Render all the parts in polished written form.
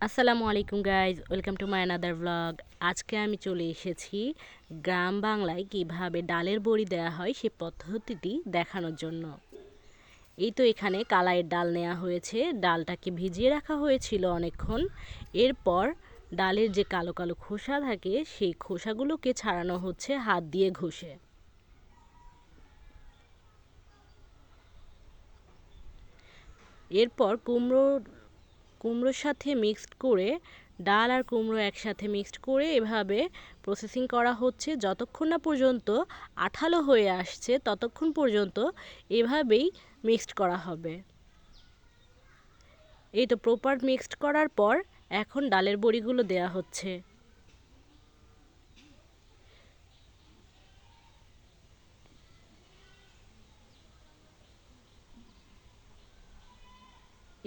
আসসালামু আলাইকুম guys, welcome to my another blog. আজকে আমি চলে এসেছি গ্রাম বাংলায় কিভাবে ডালের বড়ি দেওয়া হয় সে পদ্ধতিটি দেখানোর জন্য। এই তো এখানে কালাইয়ের ডাল নেওয়া হয়েছে, ডালটাকে ভিজিয়ে রাখা হয়েছিল অনেকক্ষণ। এরপর ডালের যে কালো কালো খোসা থাকে সেই খোসাগুলোকে ছাড়ানো হচ্ছে হাত দিয়ে ঘষে। এরপর কুমড়োর সাথে মিক্সড করে ডাল আর কুমড়ো একসাথে মিক্সড করে এভাবে প্রসেসিং করা হচ্ছে যতক্ষণ না পর্যন্ত আঠালো হয়ে আসছে, ততক্ষণ পর্যন্ত এভাবেই মিক্সড করা হবে। এই তো প্রপার মিক্সড করার পর এখন ডালের বড়িগুলো দেয়া হচ্ছে।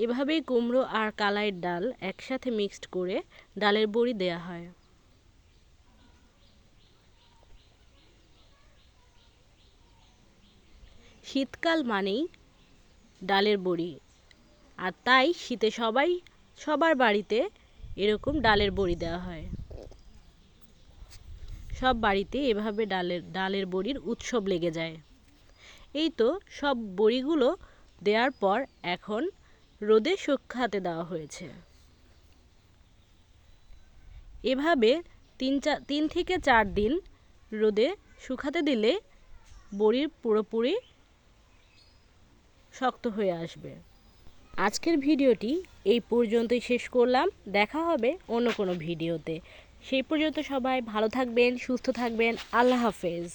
এভাবেই কুমড়ো আর কালাইয়ের ডাল একসাথে মিক্সড করে ডালের বড়ি দেয়া হয়। শীতকাল মানেই ডালের বড়ি, আর তাই শীতে সবার বাড়িতে এরকম ডালের বড়ি দেওয়া হয়। সব বাড়িতে এভাবে ডালের বড়ির উৎসব লেগে যায়। এই তো সব বড়িগুলো দেওয়ার পর এখন রোদে শুকাতে দেওয়া হয়েছে। এভাবে 3 থেকে 4 দিন রোদে শুকাতে দিলে বড়ির পুরোপুরি শক্ত হয়ে আসবে। আজকের ভিডিওটি এই পর্যন্তই শেষ করলাম। দেখা হবে অন্য কোনো ভিডিওতে। সেই পর্যন্ত সবাই ভালো থাকবেন, সুস্থ থাকবেন। আল্লাহ হাফেজ।